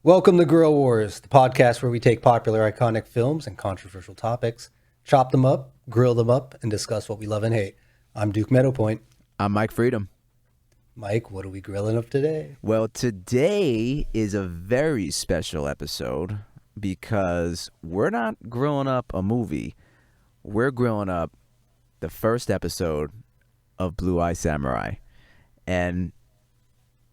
Welcome to Grill Wars, the podcast where we take popular iconic films and controversial topics, chop them up, grill them up, and discuss what we love and hate. I'm Duke Meadowpoint. I'm Mike Freedom. Mike, what are we grilling up today? Well, today is a very special episode because we're not grilling up a movie. We're grilling up the first episode of Blue Eye Samurai. And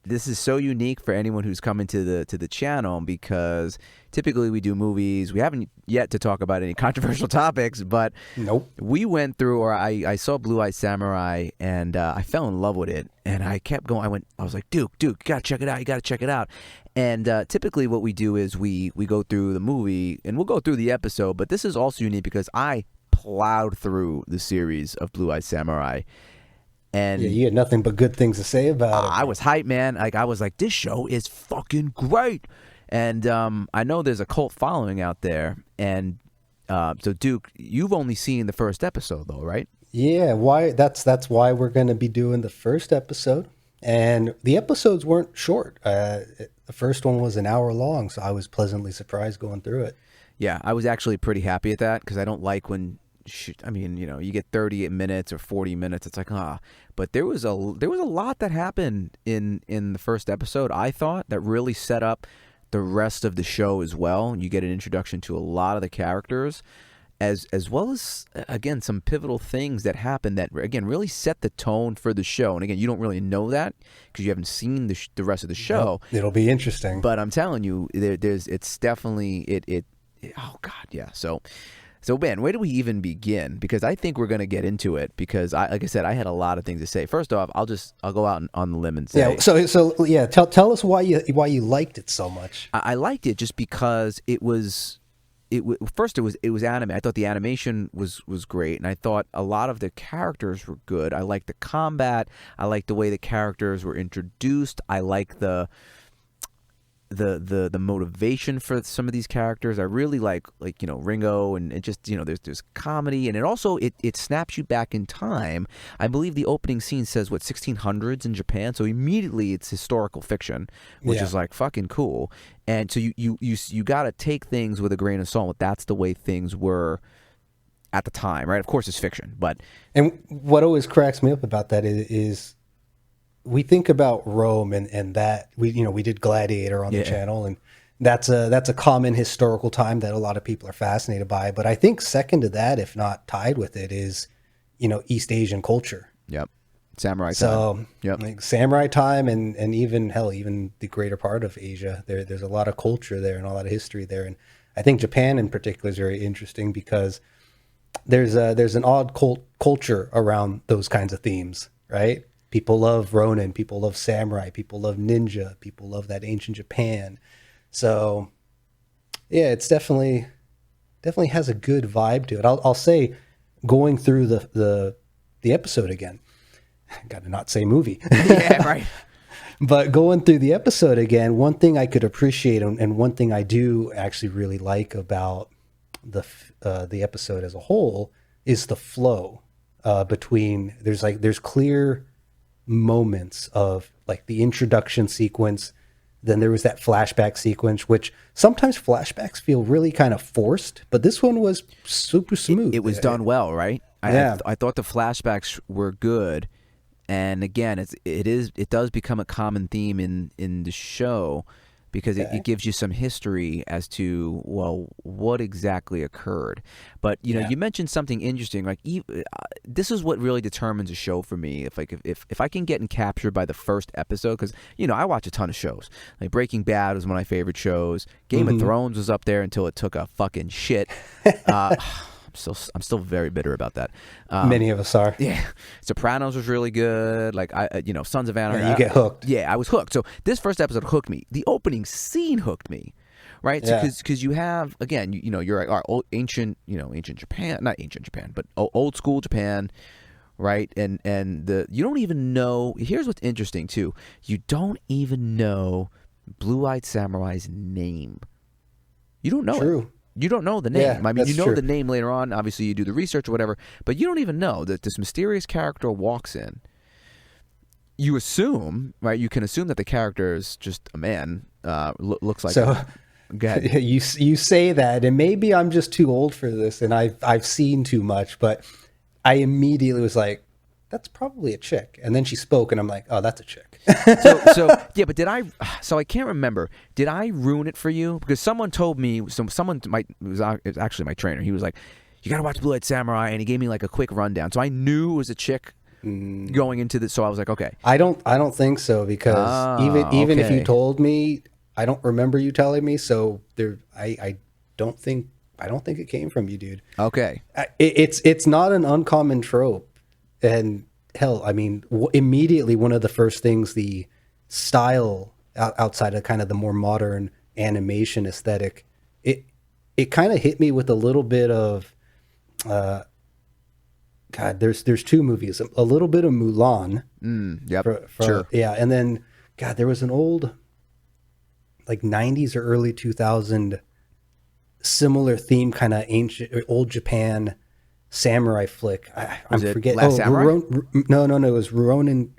this is so unique for anyone who's coming to the channel because typically we do movies. We haven't yet to talk about any controversial topics, but Nope. we went through, or I saw Blue Eye Samurai, and I fell in love with it. And I kept going. I was like, Duke, you gotta check it out. You gotta check it out. And typically what we do is we go through the movie, and we'll go through the episode. But this is also unique because I plowed through the series of Blue Eye Samurai. And Yeah, you had nothing but good things to say about it. I was hyped, man. Like, I was like, this show is fucking great. And I know there's a cult following out there. And so, Duke, you've only seen the first episode, though, right? Yeah, why? That's why we're going to be doing the first episode. And the episodes weren't short. The first one was an hour long, so I was pleasantly surprised going through it. Yeah, I was actually pretty happy at that because I don't like when... you get 38 minutes or 40 minutes. It's like, but there was a lot that happened in the first episode, I thought, that really set up the rest of the show as well. You get an introduction to a lot of the characters, as well as, again, some pivotal things that happen that, again, really set the tone for the show. And again, you don't really know that because you haven't seen the rest of the show. Well, it'll be interesting. But I'm telling you, it's definitely oh God, yeah. So, Ben, where do we even begin? Because I think we're going to get into it because, like I said, I had a lot of things to say. First off, I'll go out on the limb and say... Yeah, tell us why you liked it so much. I liked it just because it was anime. I thought the animation was great, and I thought a lot of the characters were good. I liked the combat. I liked the way the characters were introduced. I liked the motivation for some of these characters. I really like Ringo, and it just there's comedy, and it also it snaps you back in time. I believe the opening scene says 1600s in Japan, so immediately it's historical fiction, which is like fucking cool. And so you got to take things with a grain of salt. That's the way things were at the time, right? Of course it's fiction, And what always cracks me up about that is we think about Rome and that we did Gladiator on the channel, and that's a common historical time that a lot of people are fascinated by. But I think second to that, if not tied with it, is East Asian culture. Yep, samurai time. So yep, like samurai time, and even the greater part of Asia. There's a lot of culture there and a lot of history there, and I think Japan in particular is very interesting because there's an odd culture around those kinds of themes, right? People love Ronin, people love samurai, people love ninja, people love that ancient Japan. So, yeah, it's definitely has a good vibe to it. I'll say, going through the episode again, got to not say movie. yeah, right. But going through the episode again, one thing I could appreciate, and one thing I do actually really like about the episode as a whole, is the flow between. There's clear moments of like the introduction sequence, then there was that flashback sequence, which sometimes flashbacks feel really kind of forced, but this one was super smooth. It was done well, right? I thought the flashbacks were good, and again, it does become a common theme in the show because it gives you some history as to what exactly occurred. But you mentioned something interesting. Like this is what really determines a show for me. If I can get captured by the first episode, because I watch a ton of shows. Like Breaking Bad was one of my favorite shows. Game of Thrones was up there until it took a fucking shit. I'm still very bitter about that. Many of us are. Yeah, Sopranos was really good. Like Sons of Anarchy. You get hooked. Yeah, I was hooked. So this first episode hooked me. The opening scene hooked me, right? Yeah. Because you have again, you're like our ancient Japan, not ancient Japan, but old school Japan, right? And you don't even know. Here's what's interesting too. You don't even know Blue-Eyed Samurai's name. You don't know True. it. You don't know the name. Yeah, I mean, you know true. the name later on. Obviously, you do the research or whatever, but you don't even know that this mysterious character walks in. You assume, right? You can assume that the character is just a man, looks like. So go ahead. you say that, and maybe I'm just too old for this, and I've seen too much, but I immediately was like, that's probably a chick. And then she spoke, and I'm like, oh, that's a chick. So yeah, but did I? So I can't remember. Did I ruin it for you? Because someone told me. Someone it was actually my trainer. He was like, "You got to watch Blue Eyed Samurai," and he gave me like a quick rundown. So I knew it was a chick going into this. So I was like, okay. I don't think so, because even if you okay. told me, I don't remember you telling me. So I don't think it came from you, dude. Okay. It's not an uncommon trope. And hell, I mean, immediately one of the first things, the style outside of kind of the more modern animation aesthetic, it kind of hit me with a little bit of, God, there's two movies, a little bit of Mulan. Yep. Sure. Yeah, and then God, there was an old, like 90s or early 2000 similar theme, kind of ancient old Japan samurai flick. I'm forgetting. Last Samurai? No, it was Rurouni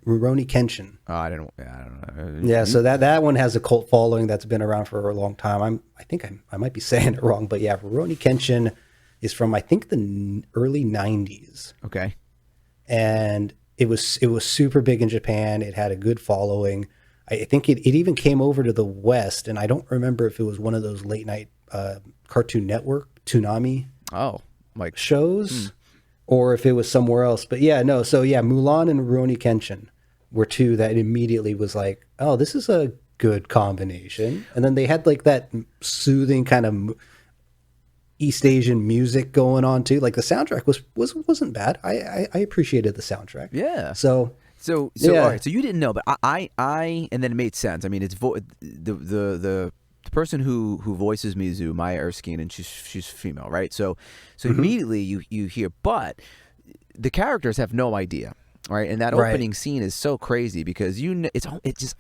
Kenshin. Oh, I don't know. Yeah, so that one has a cult following that's been around for a long time. I think I might be saying it wrong, but yeah, Rurouni Kenshin is from, I think, the early 90s. Okay. And it was super big in Japan. It had a good following. I think it even came over to the West, and I don't remember if it was one of those late night Cartoon Network Toonami Like shows, or if it was somewhere else. But yeah, no. So yeah, Mulan and Rurouni Kenshin were two that immediately was like, oh, this is a good combination. And then they had like that soothing kind of East Asian music going on too. Like the soundtrack wasn't bad. I appreciated the soundtrack. Yeah. So yeah. All right. So you didn't know, but I and then it made sense. I mean, it's the person who voices Mizu, Maya Erskine, and she's female, right? So immediately you hear, but the characters have no idea, right? And that opening scene is so crazy because I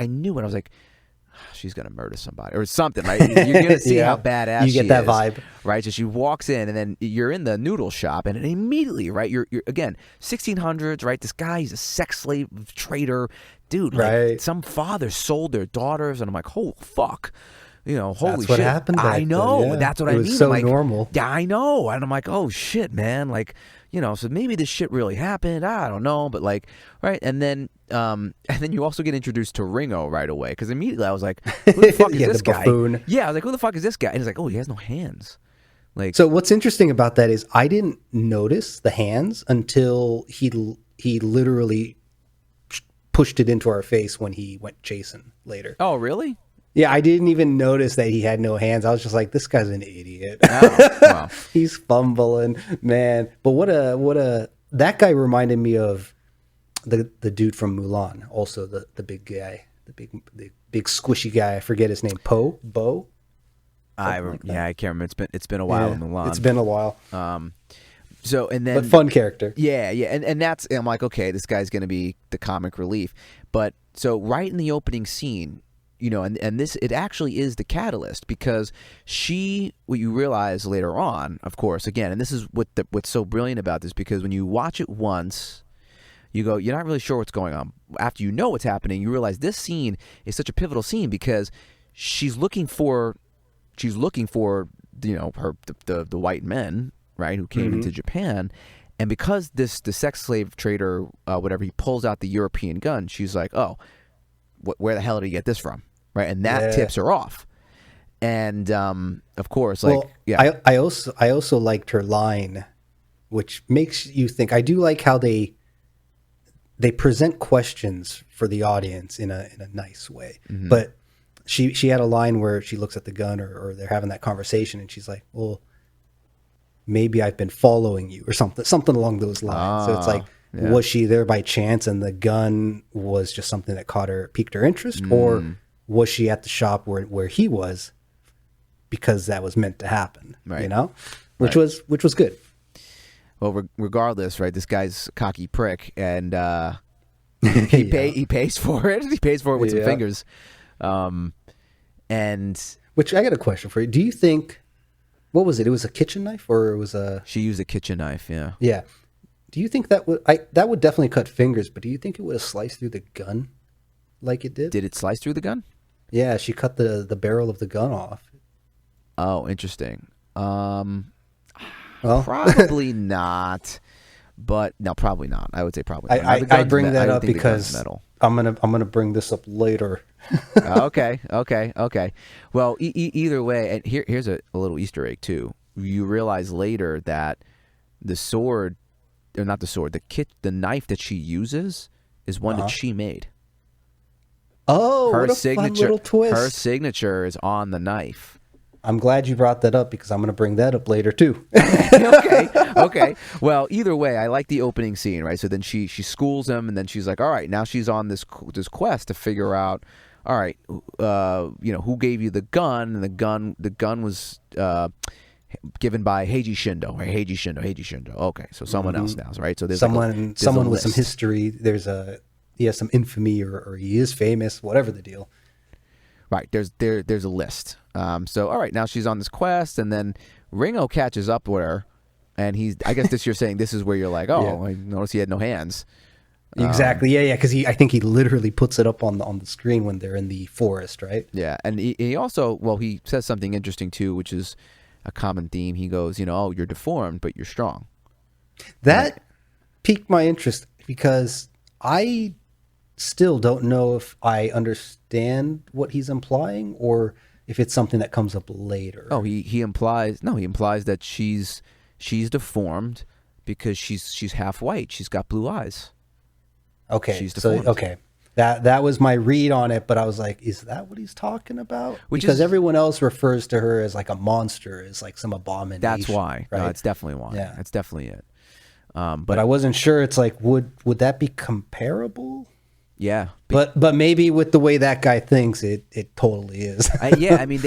knew it. I was like, she's gonna murder somebody or something, right? You're gonna see how badass you get that vibe, right? So she walks in, and then you're in the noodle shop, and immediately, right? You're again 1600s, right? This guy, he's a sex slave trader, dude. Like, some fathers sold their daughters, and I'm like, oh fuck. You know, holy that's shit. what happened back I know. then, yeah. That's what I mean. It was so like, normal. Yeah, I know. And I'm like, oh shit, man. Like, you know, so maybe this shit really happened. I don't know, but like, right. And then you also get introduced to Ringo right away, because immediately I was like, who the fuck is this guy? Buffoon. Yeah, I was like, who the fuck is this guy? And he's like, oh, he has no hands. Like, so what's interesting about that is I didn't notice the hands until he literally pushed it into our face when he went chasing later. Oh, really? Yeah, I didn't even notice that he had no hands. I was just like, this guy's an idiot. Oh, wow. He's fumbling, man. But that guy reminded me of the dude from Mulan, also the big guy, the big squishy guy. I forget his name. Bo. I can't remember. It's been a while in Mulan. It's been a while. So and then, but fun character. Yeah, and that's, I'm like, okay, this guy's gonna be the comic relief. But so right in the opening scene, you know, and this, it actually is the catalyst, because what you realize later on, of course, again, and this is what's so brilliant about this, because when you watch it once, you go, you're not really sure what's going on. After you know what's happening, you realize this scene is such a pivotal scene, because she's looking for, you know, the white men, right, who came into Japan. And because the sex slave trader, whatever, he pulls out the European gun, she's like, oh, where the hell did he get this from? Right, and that tips her off. And of course, like, I also liked her line, which makes you think. I do like how they present questions for the audience in a nice way. But she had a line where she looks at the gun, or they're having that conversation, and she's like, well, maybe I've been following you, or something along those lines. So it's like, was she there by chance and the gun was just something that piqued her interest, or was she at the shop where he was because that was meant to happen? Right. You know, which was good. Well, regardless, right? This guy's a cocky prick, and he pays for it. He pays for it with some fingers. And which, I got a question for you. Do you think, what was it? It was a kitchen knife, or it was a? She used a kitchen knife. Yeah. Yeah. Do you think that would definitely cut fingers, but do you think it would have sliced through the gun like it did? Did it slice through the gun? Yeah, she cut the barrel of the gun off. Oh, interesting. Well, Probably not. But no, probably not. I would say probably not. I bring that up think the gun's because metal. I'm gonna bring this up later. Okay. Well, either way, and here's a little Easter egg too. You realize later that the sword, or not the sword, the knife that she uses is one that she made. Oh, Her what a signature, fun little twist! Her signature is on the knife. I'm glad you brought that up because I'm gonna bring that up later too. Okay. Well, either way, I like the opening scene, right? So then she schools him, and then she's like, all right, now she's on this quest to figure out, all right, who gave you the gun? And the gun was given by Heiji Shindo. Heiji Shindo. Okay, so someone else now, right? So there's someone a with some list. history. He has some infamy, or he is famous, whatever the deal. Right, there's a list. So all right, now she's on this quest, and then Ringo catches up with her, and I guess you're saying this is where you're like, oh, I noticed he had no hands. Exactly. Yeah. Because I think he literally puts it up on the screen when they're in the forest, right? Yeah, and he also, he says something interesting too, which is a common theme. He goes, oh, you're deformed, but you're strong. That piqued my interest because I still don't know if I understand what he's implying or if it's something that comes up later. Oh, he implies that she's deformed because she's half white. She's got blue eyes. Okay. She's deformed. So okay. That was my read on it, but I was like, is that what he's talking about? Because everyone else refers to her as like a monster, as like some abomination. That's why. Right? No, that's definitely why. Yeah. That's definitely it. But I wasn't sure. It's like, would that be comparable? Yeah, but maybe with the way that guy thinks, it totally is. Yeah, I mean,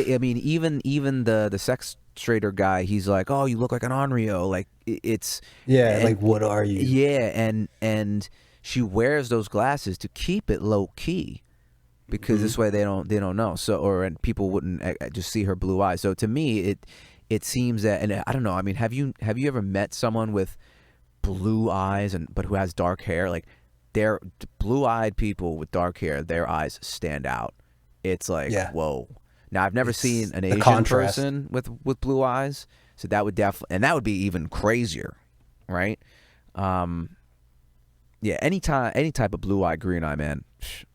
even the sex trader guy, he's like, oh, you look like an Onryo. Like it's like what are you? Yeah, and she wears those glasses to keep it low key because this way they don't know. So and people wouldn't just see her blue eyes. So to me, it seems that, and I don't know. I mean, have you ever met someone with blue eyes but who has dark hair? Like, they're blue-eyed people with dark hair, their eyes stand out. It's like, whoa. Now, I've never seen an Asian person with blue eyes, so that would definitely, and that would be even crazier, right? Yeah, any type of blue-eye, green-eye, man.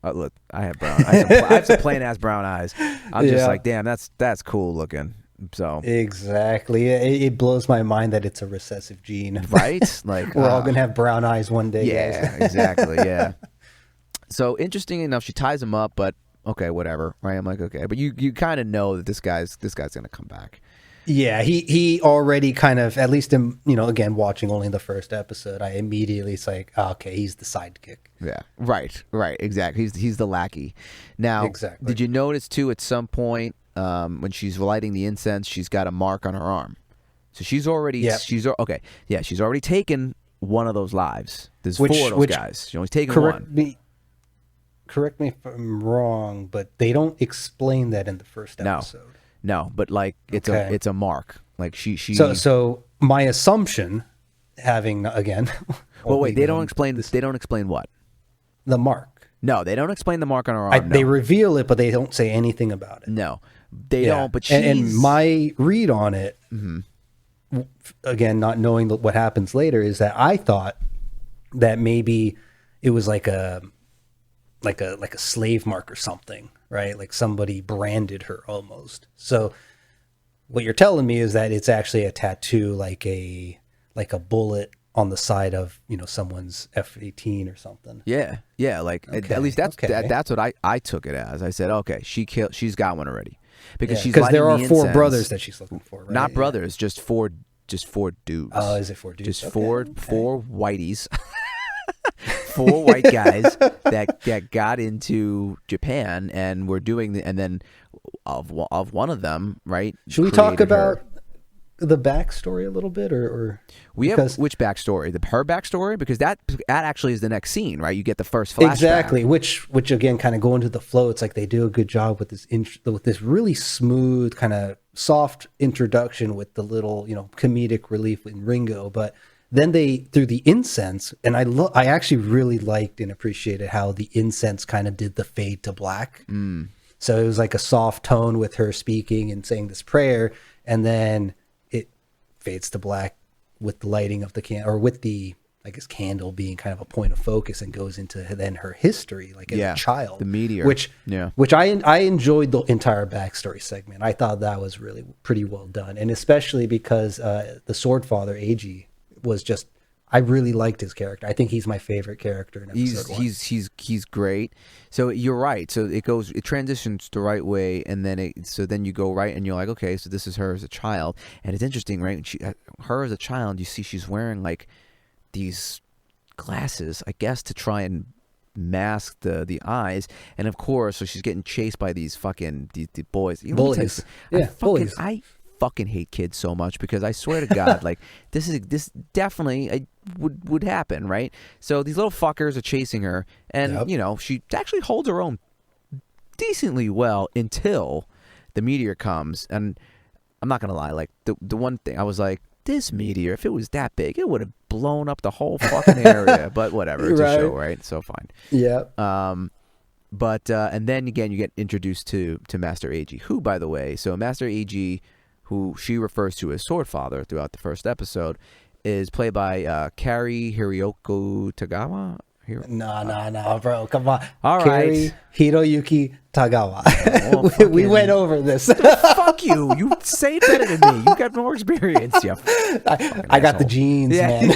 Look, I have brown eyes. I have some plain-ass brown eyes. I'm just like, damn, that's cool looking. So exactly, it blows my mind that it's a recessive gene, right? Like we're all gonna have brown eyes one day. Yeah, guys. Exactly. Yeah. So interesting enough, she ties him up, but okay, whatever, right? I'm like, okay, but you kind of know that this guy's gonna come back. Yeah, he already kind of, at least in, again, watching only the first episode, I immediately, it's like, okay, he's the sidekick. Yeah, right, exactly. He's the lackey. Now, exactly. Did you notice too at some point? When she's lighting the incense, she's got a mark on her arm. So she's already she's already taken one of those lives. There's 4 of those guys. She's only taken one. Correct me if I'm wrong, but they don't explain that in the first episode. No, but like it's a mark. Like she. So my assumption, having again. Well, wait. They don't explain this. They don't explain what? The mark. No, they don't explain the mark on her arm. They reveal it, but they don't say anything about it. No. They don't, but she's... And my read on it, again, not knowing what happens later, is that I thought that maybe it was like a slave mark or something, right? Like somebody branded her almost. So what you're telling me is that it's actually a tattoo, like a bullet on the side of someone's F-18 or something. Yeah. Like at least that's what I took it as. I said, okay, she's got one already. Because there are 4 brothers that she's looking for, right? Not brothers, just four dudes. Oh, is it 4 dudes? Just four whiteys. 4 white guys that got into Japan and were doing and then of one of them, right? Should we talk about the backstory a little bit, or we have which backstory? Her backstory, because that actually is the next scene, right? You get the first flashback. Exactly, which again kind of go into the flow. It's like they do a good job with this really smooth kind of soft introduction with the little comedic relief in Ringo, but then they through the incense, and I actually really liked and appreciated how the incense kind of did the fade to black. So it was like a soft tone with her speaking and saying this prayer, and then it fades to black with the lighting of the or with the, I guess, candle being kind of a point of focus, and goes into then her history, like as a child, the meteor, which I enjoyed the entire backstory segment. I thought that was really pretty well done, and especially because the Sword Father Eiji was just, I really liked his character. I think he's my favorite character in episode 1. He's great. So you're right. So it transitions the right way, and then then you go right, and you're like, okay, so this is her as a child, and it's interesting, right? Her as a child, you see she's wearing like these glasses, I guess, to try and mask the eyes, and of course, so she's getting chased by these fucking the boys, bullies. Bullies. I fucking hate kids so much, because I swear to God, like this definitely would happen, right? So these little fuckers are chasing her, and she actually holds her own decently well until the meteor comes. And I'm not gonna lie, like the one thing I was like, this meteor, if it was that big, it would have blown up the whole fucking area. But whatever, it's a show, right? So fine. Yeah. But and then again, you get introduced to Master Eiji, who, by the way, so Master Eiji, who she refers to as Sword Father throughout the first episode, is played by Kari Hiroyoko Tagawa. No, bro, come on. All right. Hiroyuki Tagawa. Oh, we went over this. Fuck you. You say it better than me. You got more experience, yeah. I got the genes, man.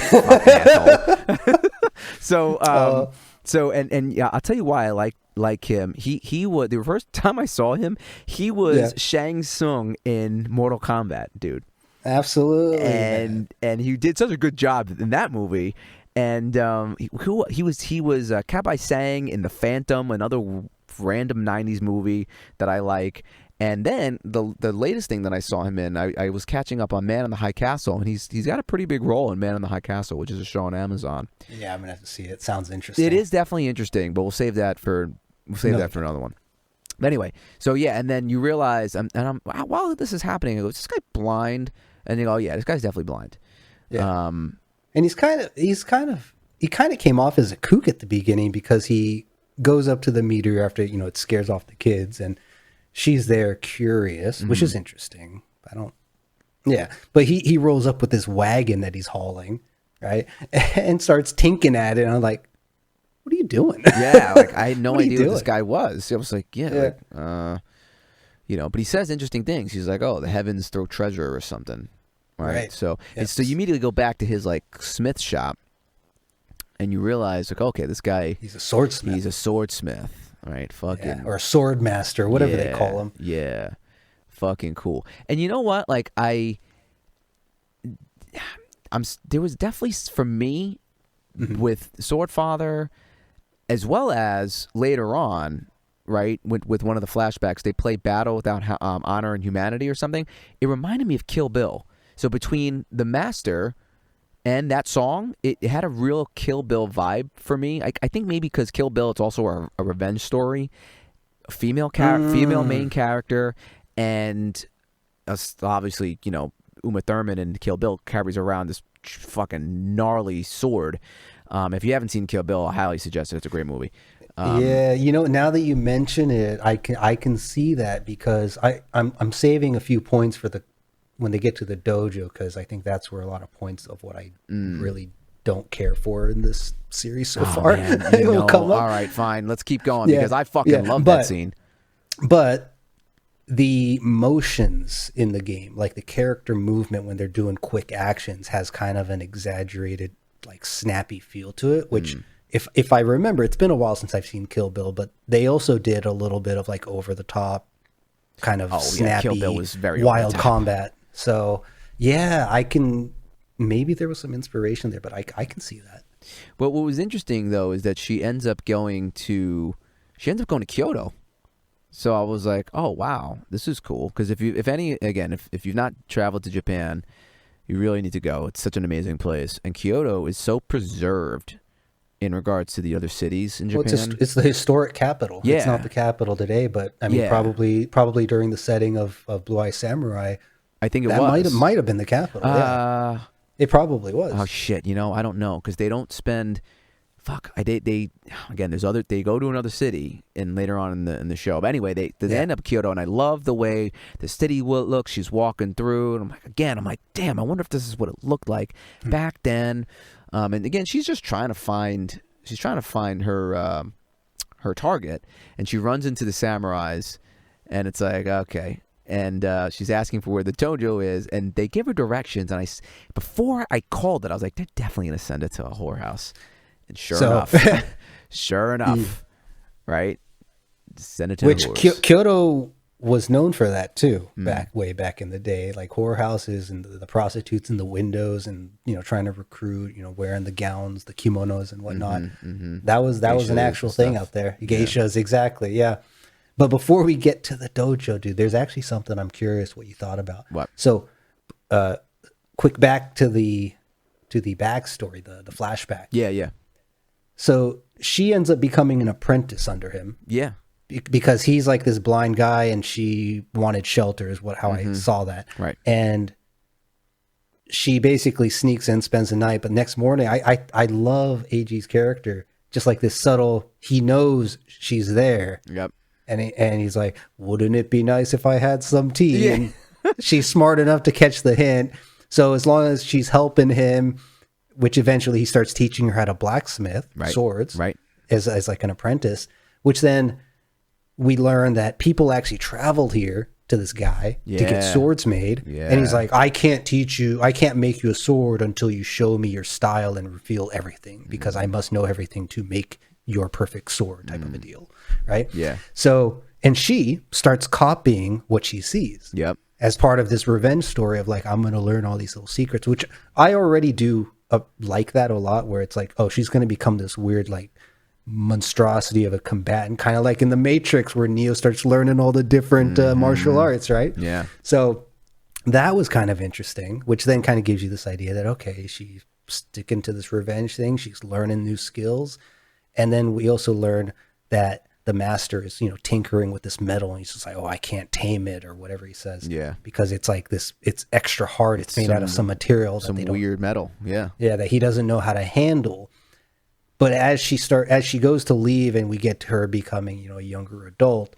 So, and yeah, I'll tell you why I like him. He was, the first time I saw him, he was Shang Tsung in Mortal Kombat, dude. Absolutely. And he did such a good job in that movie. And he was Cat by Sang in The Phantom, another random 90s movie that I like. And then the latest thing that I saw him in, I was catching up on Man in the High Castle, and he's got a pretty big role in Man in the High Castle, which is a show on Amazon. Yeah, I'm gonna have to see it. Sounds interesting. It is definitely interesting, but we'll save that for another one. But anyway, so yeah, and then you realize, while this is happening, I go, is this guy blind? And you go, oh yeah, this guy's definitely blind. Yeah. And he kind of came off as a kook at the beginning, because he goes up to the meteor after, it scares off the kids, and she's there curious, which is interesting. But he rolls up with this wagon that he's hauling, right? And starts tinking at it. And I'm like, what are you doing? Yeah, like I had no idea what this guy was. I was like, but he says interesting things. He's like, oh, the heavens throw treasure or something. Right. So so you immediately go back to his like smith shop, and you realize, like, okay, this guy, he's a swordsmith. He's a swordsmith. Right, fucking or a sword master, whatever they call him. Yeah, fucking cool. And you know what? Like there was definitely for me with Sword Father, as well as later on, right, with one of the flashbacks, they play Battle Without Honor and Humanity or something. It reminded me of Kill Bill. So between the Master and that song, it had a real Kill Bill vibe for me. I think maybe because Kill Bill, it's also a revenge story, a female main character, and obviously, Uma Thurman in Kill Bill carries around this fucking gnarly sword. If you haven't seen Kill Bill, I highly suggest it. It's a great movie. Now that you mention it, I can see that, because I'm saving a few points for when they get to the dojo, because I think that's where a lot of points of what I really don't care for in this series so far will come up. All right, fine. Let's keep going, because I fucking love that scene. But the motions in the game, like the character movement when they're doing quick actions, has kind of an exaggerated, like, snappy feel to it, which if I remember, it's been a while since I've seen Kill Bill, but they also did a little bit of like over the top kind of snappy, Kill Bill was very wild combat. So maybe there was some inspiration there, but I can see that. But what was interesting though is that she ends up going to Kyoto. So I was like, oh wow, this is cool. Because if you've not traveled to Japan, you really need to go. It's such an amazing place, and Kyoto is so preserved in regards to the other cities in Japan. It's the historic capital. Yeah. It's not the capital today, but I mean, probably during the setting of Blue Eye Samurai, I think that might have been the capital. It probably was. Oh shit, I don't know, because they don't spend fuck, they again. There's other. They go to another city, and later on in the show. But anyway, they end up Kyoto, and I love the way the city looks. She's walking through, and I'm like, damn. I wonder if this is what it looked like back then. And again, she's just trying to find. She's trying to find her target, and she runs into the samurais, and it's like, okay. And she's asking for where the dojo is, and they give her directions. And before I called it, I was like, they're definitely gonna send it to a whorehouse. And sure enough, right? Send it to which Kyoto was known for that too, way back in the day, like whorehouses and the prostitutes in the windows, and trying to recruit, wearing the gowns, the kimonos and whatnot. That was an actual thing out there. Geishas, exactly, yeah. But before we get to the dojo, dude, there's actually something I'm curious what you thought about. What? So, quick back to the backstory, the flashback. Yeah. So she ends up becoming an apprentice under him. Yeah. Because he's like this blind guy, and she wanted shelter is how I saw that. Right. And she basically sneaks in, spends the night, but next morning, I love AG's character, just like this subtle, he knows she's there. Yep. And he's like, wouldn't it be nice if I had some tea? Yeah. And she's smart enough to catch the hint. So as long as she's helping him, which eventually he starts teaching her how to blacksmith swords, right, as like an apprentice, which then we learn that people actually traveled here to this guy to get swords made. Yeah. And he's like, I can't make you a sword until you show me your style and reveal everything, because I must know everything to make your perfect sword type of a deal. Right. Yeah. So, and she starts copying what she sees. Yep. As part of this revenge story of like, I'm going to learn all these little secrets, which I already do like that a lot, where it's like, oh, she's going to become this weird, like, monstrosity of a combatant, kind of like in the Matrix, where Neo starts learning all the different martial arts, right? Yeah. So that was kind of interesting, which then kind of gives you this idea that, okay, she's sticking to this revenge thing. She's learning new skills. And then we also learn that the master is, tinkering with this metal, and he's just like, oh, I can't tame it, or whatever he says. Yeah. Because it's like this, it's extra hard. It's made out of some material. Some weird metal. Yeah. Yeah, that he doesn't know how to handle. But as she goes to leave, and we get to her becoming, a younger adult,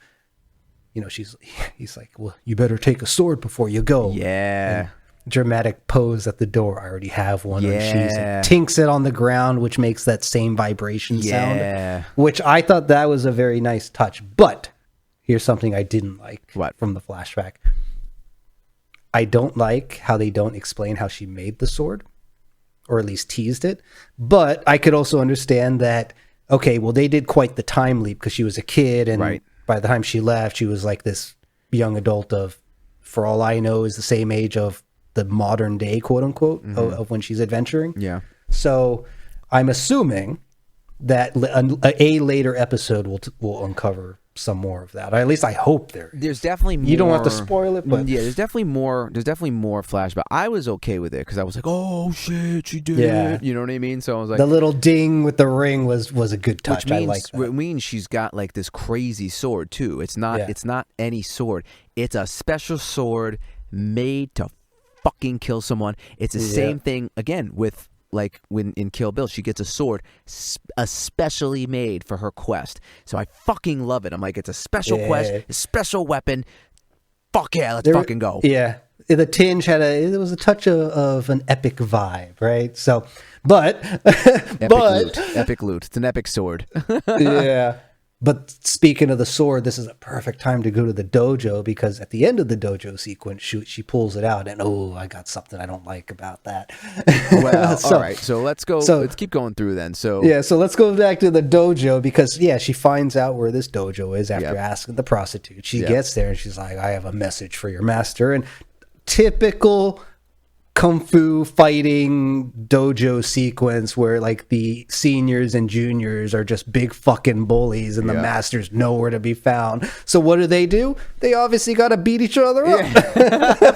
he's like, well, you better take a sword before you go. Yeah. And dramatic pose at the door. I already have one. Yeah. And she tinks it on the ground, which makes that same vibration sound, which I thought that was a very nice touch. But here's something I didn't like from the flashback. I don't like how they don't explain how she made the sword, or at least teased it. But I could also understand that, okay, well, they did quite the time leap, because she was a kid, and by the time she left, she was like this young adult of, for all I know, is the same age of the modern day, quote unquote, of when she's adventuring. Yeah. So I'm assuming that a later episode will uncover some more of that. Or at least I hope there's definitely more. You don't have to spoil it, but yeah, there's definitely more flashback. I was okay with it, because I was like, oh shit, she did it. You know what I mean? So I was like, the little ding with the ring was a good touch. I like that. It means she's got like this crazy sword too. It's not any sword. It's a special sword made to fucking kill someone. It's the same thing again with, like, when in Kill Bill, she gets a sword especially made for her quest. So I fucking love it. I'm like, it's a special quest, a special weapon. Fuck yeah, let's fucking go. Yeah. The tinge it was a touch of an epic vibe, right? So, but epic loot. It's an epic sword. Yeah. But speaking of the sword, this is a perfect time to go to the dojo, because at the end of the dojo sequence, she pulls it out, and I got something I don't like about that. Well, all right. So let's go. Let's keep going through then. So let's go back to the dojo, because she finds out where this dojo is after asking the prostitute. She gets there, and she's like, I have a message for your master. And typical kung fu fighting dojo sequence, where like the seniors and juniors are just big fucking bullies, and the master's nowhere to be found. So what do? They obviously got to beat each other up.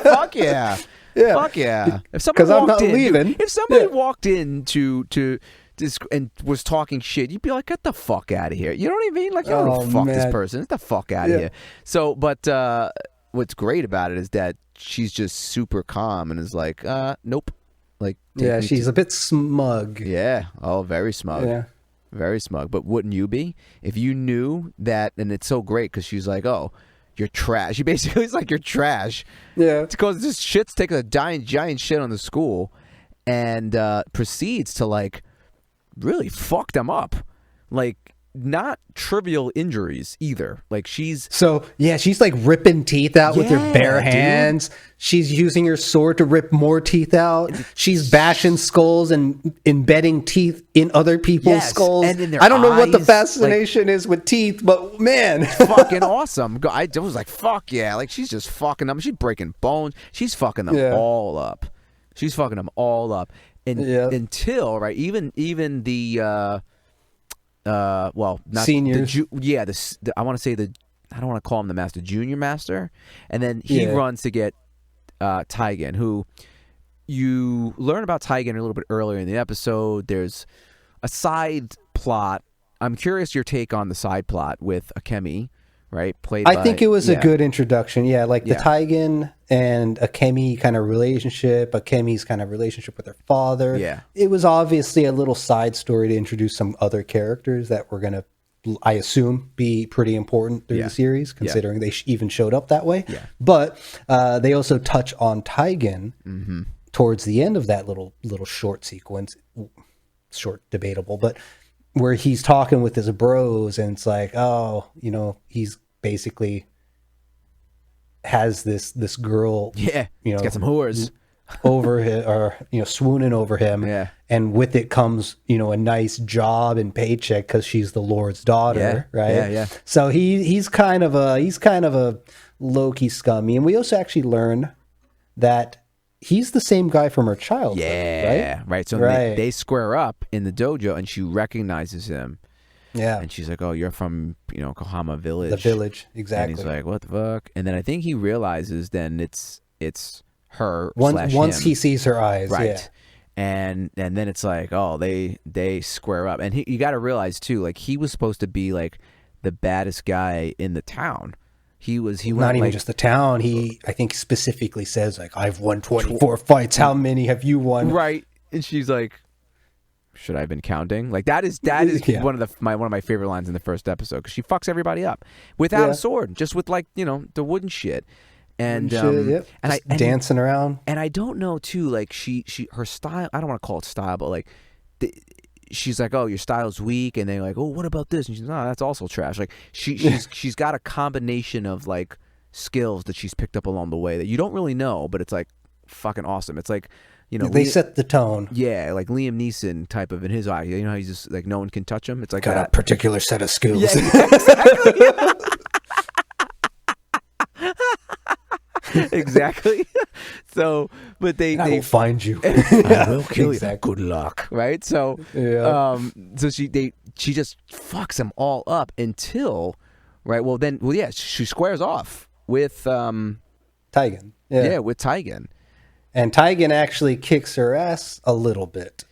Fuck yeah. Yeah. Fuck yeah. If somebody walked in to this and was talking shit, you'd be like, get the fuck out of here. You know what I mean? Like, you don't fuck this person. Get the fuck out of here. So, but what's great about it is that she's just super calm and is like, nope. Like, she's a bit smug. Yeah. Oh, very smug. Yeah. Very smug. But wouldn't you be if you knew that? And it's so great because she's like, "Oh, you're trash." She basically is like, "You're trash." Yeah. Because this shit's taking a giant shit on the school, and proceeds to like really fuck them up, like not trivial injuries either. Like she's like ripping teeth out with her bare hands. She's using her sword to rip more teeth out. She's bashing skulls and embedding teeth in other people's skulls. And in their I don't know what the eyes, fascination is with teeth, but man, fucking awesome. I was like, fuck yeah, like she's just fucking them. She's breaking bones. She's fucking them all up. She's fucking them all up. And until even the well, not seniors. I want to say I don't want to call him the master, junior master, and then he runs to get Taigen, who you learn about Taigen a little bit earlier in the episode. There's a side plot. I'm curious your take on the side plot with Akemi, right? I think it was a good introduction. Yeah, like the Taigen and Akemi kind of relationship, Akemi's kind of relationship with her father. Yeah. It was obviously a little side story to introduce some other characters that were going to, I assume, be pretty important through the series, considering they even showed up that way. Yeah. But they also touch on Taigen towards the end of that little short sequence, short debatable, but where he's talking with his bros, and it's like, oh, he's basically has this girl, he's got some whores over him, or swooning over him, and with it comes a nice job and paycheck because she's the Lord's daughter, right? So he's kind of a low-key scummy, and we also actually learn that he's the same guy from her childhood, right? So they square up in the dojo, and she recognizes him. Yeah. And she's like, "Oh, you're from, Kohama Village." The village, exactly. And he's like, "What the fuck?" And then I think he realizes then it's her once he sees her eyes, right? Yeah. And then it's like, oh, they square up, and you got to realize too, like he was supposed to be like the baddest guy in the town. He went not even just the town. I think specifically says like, I've won 24 fights. How many have you won? Right. And she's like, should I have been counting? Like that is one of my favorite lines in the first episode, because she fucks everybody up without a sword, just with like the wooden shit. And dancing around. And I don't know too, like her style, I don't want to call it style, but like she's like, oh, your style's weak, and they're like, oh, what about this? And she's, no, that's also trash. Like she's got a combination of like skills that she's picked up along the way that you don't really know, but it's like fucking awesome. It's like, they set the tone. Yeah, like Liam Neeson type of in his eye. How he's just like no one can touch him. It's like got a particular set of skills. Yeah, exactly. Exactly. So, but I will find you. I will kill you. Good luck. Right. So, so she just fucks them all up until, right. She squares off with Taigen. Yeah, with Taigen. And Taigen actually kicks her ass a little bit.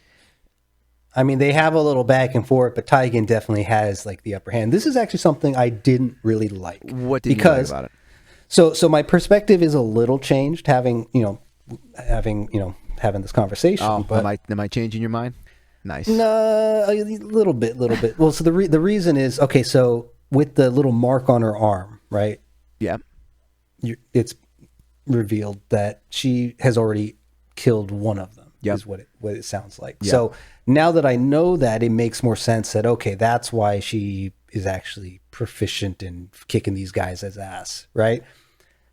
I mean, they have a little back and forth, but Taigen definitely has like the upper hand. This is actually something I didn't really like. What did you like about it? So my perspective is a little changed having this conversation. Oh, but am I changing your mind? Nice. No, a little bit. Well, so the reason is, okay, so with the little mark on her arm, right? Yeah. It's revealed that she has already killed one of them. Yep. Is what it sounds like. Yep. So now that I know that, it makes more sense that, okay, that's why she is actually proficient in kicking these guys' ass, right?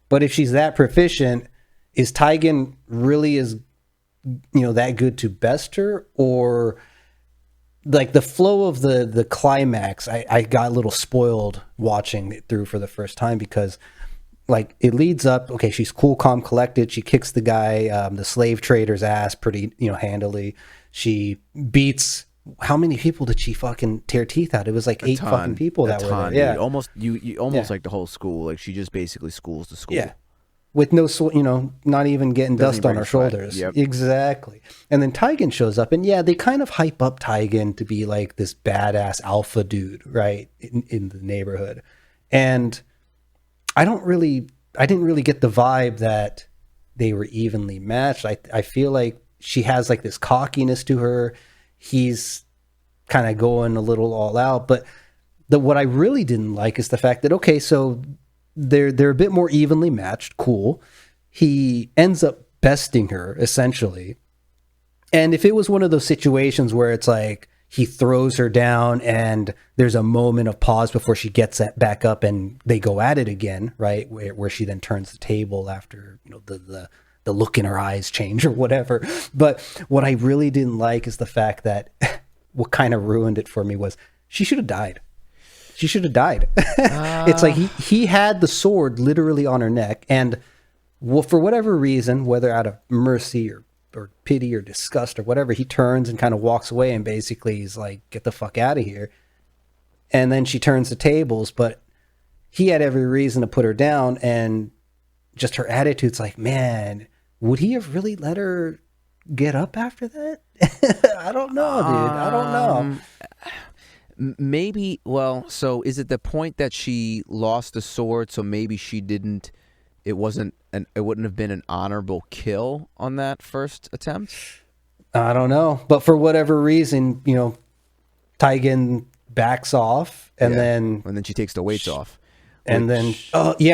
But if she's that proficient, is Taigen really that good to best her? Or like the flow of the climax, I got a little spoiled watching it through for the first time, because like it leads up, okay, she's cool, calm, collected. She kicks the guy, the slave trader's ass pretty, handily. She beats, how many people did she fucking tear teeth out? It was like 8 fucking people that were there. Yeah. Dude. Almost you almost like the whole school. Like she just basically schools the school. Yeah. With no, not even getting dust on her shoulders. Yep. Exactly. And then Taigen shows up, and they kind of hype up Taigen to be like this badass alpha dude, right? In the neighborhood. And I didn't really get the vibe that they were evenly matched. I feel like she has like this cockiness to her. He's kind of going a little all out. But what I really didn't like is the fact that, okay, so they're a bit more evenly matched. Cool. He ends up besting her, essentially. And if it was one of those situations where it's like he throws her down and there's a moment of pause before she gets back up and they go at it again, right? Where she then turns the table after, you know, the look in her eyes change or whatever. But what I really didn't like is the fact that what kind of ruined it for me was she should have died. She should have died. It's like he had the sword literally on her neck, and for whatever reason, whether out of mercy or pity or disgust or whatever, he turns and kind of walks away and basically he's like, get the fuck out of here. And then she turns the tables, but he had every reason to put her down, and just her attitude's like, man, would he have really let her get up after that? I don't know, dude. I don't know. Maybe, well, so is it the point that she lost the sword, so maybe she didn't, it wouldn't have been an honorable kill on that first attempt? I don't know. But for whatever reason, you know, Taigen backs off, and then she takes the weights off. And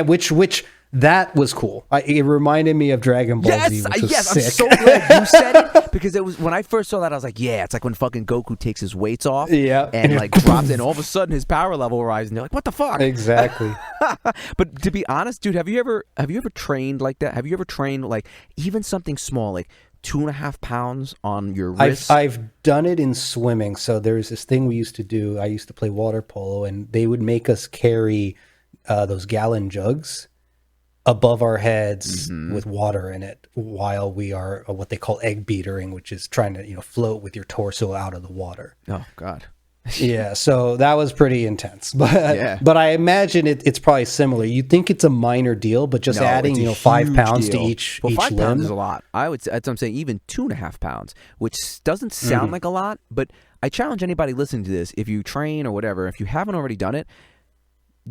which that was cool. It reminded me of Dragon Ball Z, which was sick. I'm so glad you said it, because it was when I first saw that, I was like, yeah, it's like when fucking Goku takes his weights off, and like drops it, and all of a sudden his power level rises, and you're like, what the fuck? Exactly. But to be honest, dude, have you ever trained like that? Have you ever trained like even something small, like 2.5 pounds on your wrist? I've done it in swimming. So there's this thing we used to do. I used to play water polo, and they would make us carry those gallon jugs above our heads with water in it while we are what they call egg beatering, which is trying to, you know, float with your torso out of the water. Oh God. Yeah, so that was pretty intense, but I imagine it's probably similar. You'd think it's a minor deal, but just adding 5 pounds deal. to each 5 limb pounds is a lot. I would say, that's what I'm saying, even 2.5 pounds, which doesn't sound like a lot, but I challenge anybody listening to this, if you train or whatever, if you haven't already done it,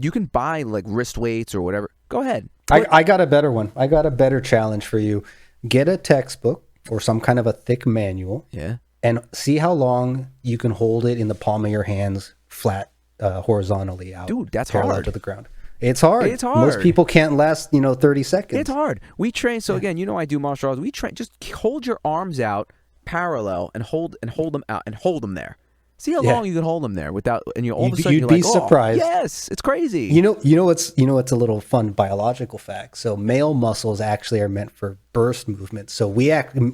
you can buy like wrist weights or whatever. Go ahead. I got a better one. I got a better challenge for you. Get a textbook or some kind of a thick manual. Yeah. And see how long you can hold it in the palm of your hands, flat, horizontally out. Dude, that's parallel hard. To the ground. It's hard. It's hard. Most people can't last, 30 seconds. It's hard. We train. So again, I do martial arts. We train. Just hold your arms out parallel and hold them out and hold them there. See how long you can hold them there without, and all of a sudden you'd you're be like, surprised. Oh, yes, it's crazy. You know what's a little fun biological fact. So male muscles actually are meant for burst movement. So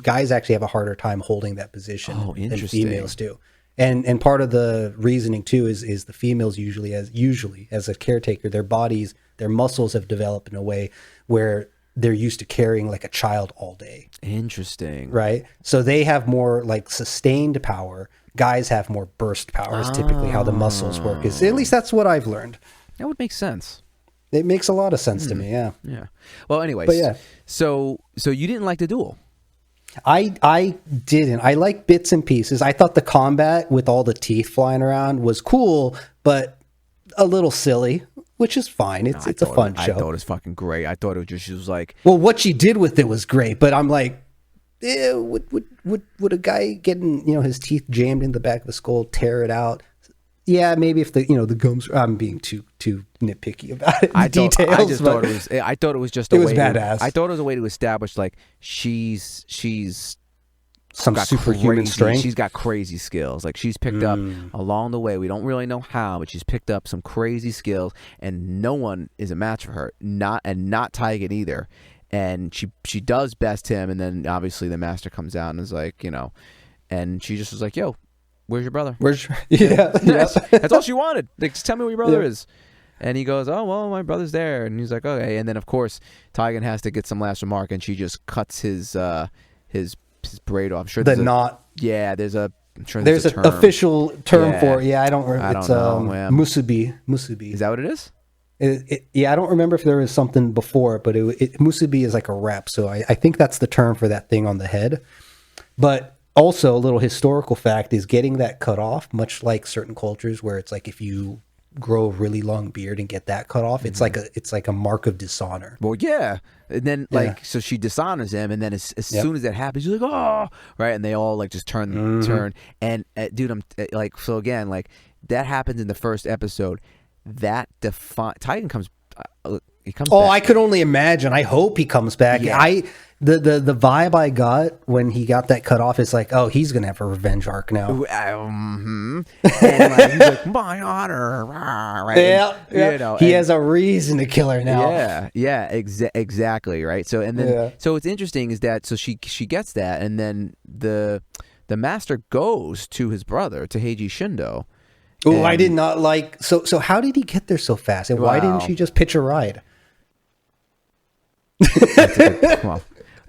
guys actually have a harder time holding that position than females do. And part of the reasoning too is the females usually as a caretaker, their muscles have developed in a way where they're used to carrying like a child all day. Interesting. Right? So they have more like sustained power. Guys have more burst power is typically how the muscles work. At least that's what I've learned. That would make sense. It makes a lot of sense to me, yeah. Yeah. Well, anyways. But yeah. So you didn't like the duel? I didn't. I like bits and pieces. I thought the combat with all the teeth flying around was cool, but a little silly, which is fine. It's a fun show. I thought it was fucking great. I thought she was like... Well, what she did with it was great, but I'm like, would a guy getting his teeth jammed in the back of the skull tear it out? Yeah, maybe if the gums. I'm being too nitpicky about it. I thought it was just. It was badass. I thought it was a way to establish like she's some superhuman strength. She's got crazy skills. Like she's picked up along the way. We don't really know how, but she's picked up some crazy skills, and no one is a match for her. Not Taigen either. And she does best him, and then obviously the master comes out and is like, and she just was like, "Yo, where's your brother?" Yeah. That's all she wanted. Like, just tell me where your brother is. And he goes, "Oh, well, my brother's there." And he's like, "Okay." And then of course Taigen has to get some last remark, and she just cuts his braid off. I'm sure there's knot. Yeah, there's an official term for it. Yeah, I don't know. It's musubi. Is that what it is? I don't remember if there was something before, but musubi is like a wrap. So I think that's the term for that thing on the head. But also a little historical fact is getting that cut off, much like certain cultures where it's like if you grow a really long beard and get that cut off, it's like a mark of dishonor. Well, yeah. And then so she dishonors him, and then as soon as that happens, she's like, oh, right, and they all like just turn. And dude, I'm like, so again, like that happens in the first episode. That Titan comes. He comes. Oh, back. I could only imagine. I hope he comes back. Yeah. The vibe I got when he got that cut off is like, oh, he's gonna have a revenge arc now. And like, he's like, my honor, right? Yeah, you know, he has a reason to kill her now. Yeah, exactly, right. So and then so what's interesting is that so she gets that, and then the master goes to his brother, to Heiji Shindo. Oh, I did not like. So how did he get there so fast? And why didn't she just pitch a ride? Well,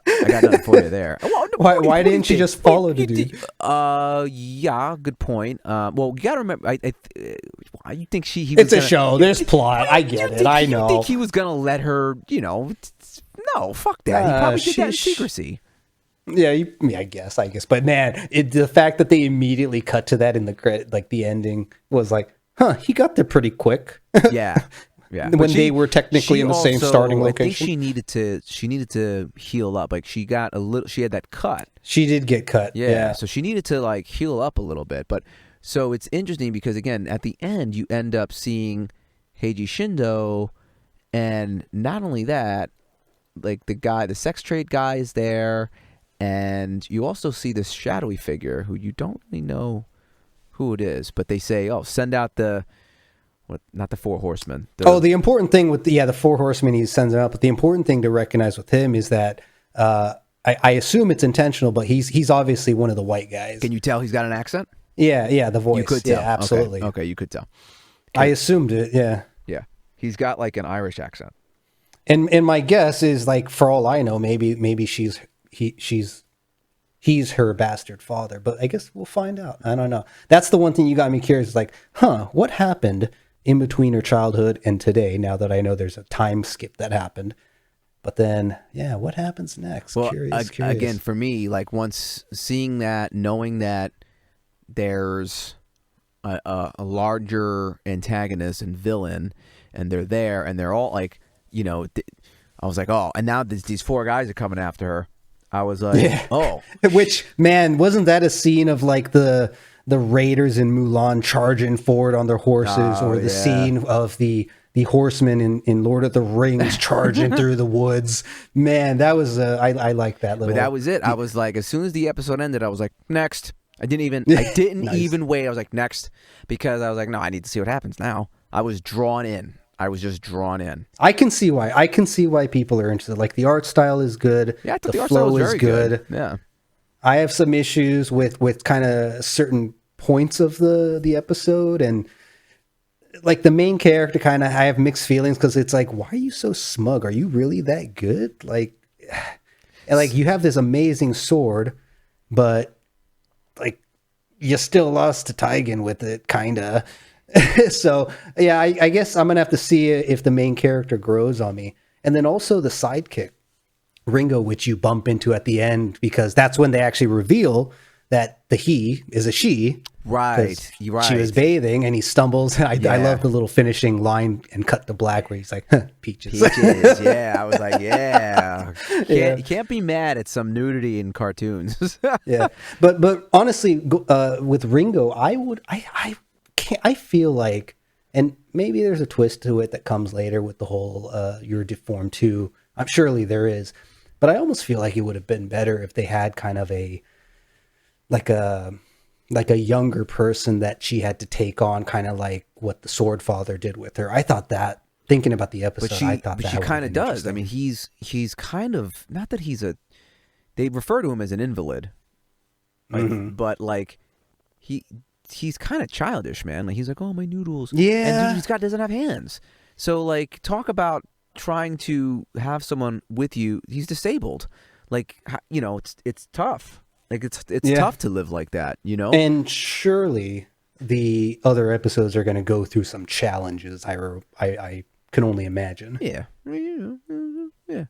I got nothing for you there. Well, why didn't she just follow the dude? Yeah, good point. Well, you gotta remember. You think he? It's a show. There's plot. I get it. I know. You think he was gonna let her? You know, no, fuck that. He probably did that in secrecy. Yeah, I guess. But man, the fact that they immediately cut to that in the credit, like the ending, was like, huh? He got there pretty quick. Yeah. When they were technically in the same starting location. I think she needed to heal up. Like she got a little. She had that cut. She did get cut. Yeah. So she needed to like heal up a little bit. But so it's interesting because again, at the end, you end up seeing Heiji Shindo, and not only that, like the sex trade guy is there. And you also see this shadowy figure who you don't really know who it is, but they say, "Oh, send out not the four horsemen." The important thing with the 4 horsemen, he sends them out. But the important thing to recognize with him is that I assume it's intentional, but he's obviously one of the white guys. Can you tell he's got an accent? Yeah, the voice. You could tell. Yeah, absolutely. Okay, you could tell. I assumed it. Yeah. He's got like an Irish accent. And my guess is, like, for all I know, maybe he's her bastard father, but I guess we'll find out. I don't know. That's the one thing you got me curious, like, what happened in between her childhood and today, now that I know there's a time skip that happened. But then, what happens next? Well, Curious. Again, for me, like, once seeing that, knowing that there's a larger antagonist and villain, and they're there, and they're all like, you know, I was like, oh, and now these 4 guys are coming after her. I was like, oh. Which, man, wasn't that a scene of like the raiders in Mulan charging forward on their horses, or the scene of the horsemen in Lord of the Rings charging through the woods? Man, that was I like that little. But that was it. I was like, as soon as the episode ended, I was like, next. I didn't even wait. I was like, next, because I was like, no, I need to see what happens now. I was drawn in. I was just drawn in. I can see why people are interested. Like, the art style is good. Yeah, I thought the art flow style was is very good. Yeah. I have some issues with kind of certain points of the episode, and like the main character I have mixed feelings, because it's like, why are you so smug? Are you really that good? Like, and like, you have this amazing sword, but like, you still lost to Taigen with it, kind of. So yeah, I guess I'm gonna have to see if the main character grows on me. And then also the sidekick Ringo, which you bump into at the end, because that's when they actually reveal that the he is a she. Right. You're right. She was bathing and he stumbles. I love the little finishing line and cut to black where he's like, peaches. Peaches. Yeah. I was like, you can't be mad at some nudity in cartoons. Yeah. But honestly, with Ringo, I feel like, and maybe there's a twist to it that comes later with the whole you're deformed too. I'm surely there is, but I almost feel like it would have been better if they had kind of a younger person that she had to take on, kind of like what the Sword Father did with her. I thought that, thinking about the episode, but she kind of does. I mean, he's kind of, not that they refer to him as an invalid, but like he's kind of childish, man. Like, he's like, oh, my noodles. Yeah. And he doesn't have hands. So like, talk about trying to have someone with you. He's disabled. Like, you know, it's tough. Like, it's tough to live like that, you know? And surely the other episodes are going to go through some challenges. I can only imagine. Yeah. Yeah.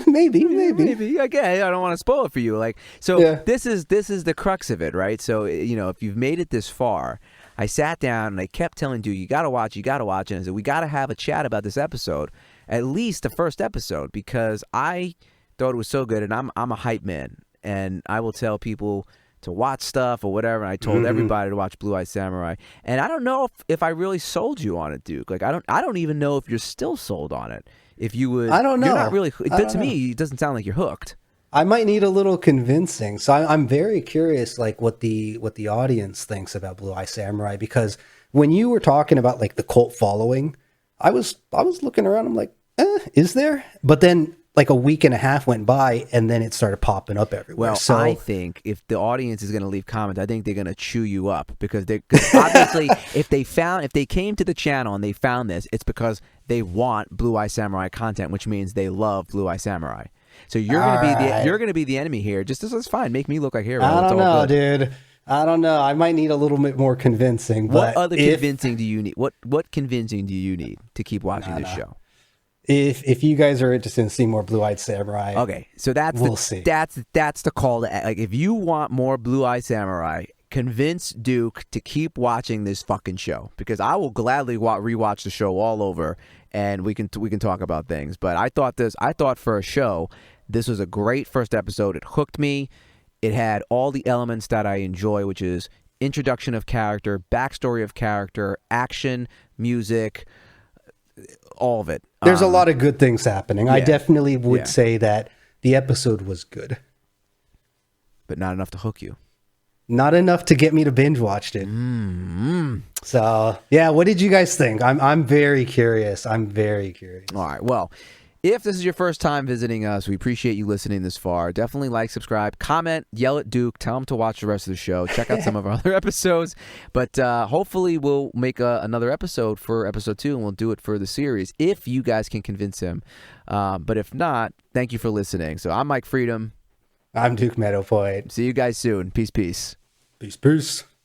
Maybe. Okay, I don't want to spoil it for you. Like, so this is the crux of it, right? So, you know, if you've made it this far, I sat down and I kept telling Duke, you got to watch, you got to watch it. And I said, we got to have a chat about this episode, at least the first episode, because I thought it was so good, and I'm a hype man, and I will tell people to watch stuff or whatever. And I told everybody to watch Blue Eye Samurai, and I don't know if I really sold you on it, Duke. Like I don't even know if you're still sold on it. If you would, I don't know. You're not really. To me, it doesn't sound like you're hooked. I might need a little convincing. So I'm very curious, like what the audience thinks about Blue Eye Samurai, because when you were talking about like the cult following, I was looking around. I'm like, is there? But then like a week and a half went by, and then it started popping up everywhere. Well, so I think if the audience is going to leave comments, I think they're going to chew you up, because obviously if they came to the channel and they found this, it's because they want Blue Eye Samurai content, which means they love Blue Eye Samurai. So you're going to be the enemy here. Just as it's fine. Make me look like a hero. I don't know, dude. I don't know. I might need a little bit more convincing. What other convincing do you need? What convincing do you need to keep watching this show? If you guys are interested in seeing more Blue Eyed Samurai, okay, so we'll see. That's the call to, like, if you want more Blue Eye Samurai, convince Duke to keep watching this fucking show, because I will gladly rewatch the show all over, and we can talk about things. But I thought for a show, this was a great first episode. It hooked me. It had all the elements that I enjoy, which is introduction of character, backstory of character, action, music, all of it. There's a lot of good things happening. Yeah. I definitely would say that the episode was good, but not enough to hook you. Not enough to get me to binge watch it. So yeah, what did you guys think? I'm very curious. I'm very curious. All right. Well, if this is your first time visiting us, we appreciate you listening this far. Definitely like, subscribe, comment, yell at Duke, tell him to watch the rest of the show. Check out some of our other episodes. But hopefully we'll make another episode for episode 2, and we'll do it for the series if you guys can convince him. But if not, thank you for listening. So I'm Mike Freedom. I'm Duke Meadowpoint. See you guys soon. Peace, peace. Peace, peace.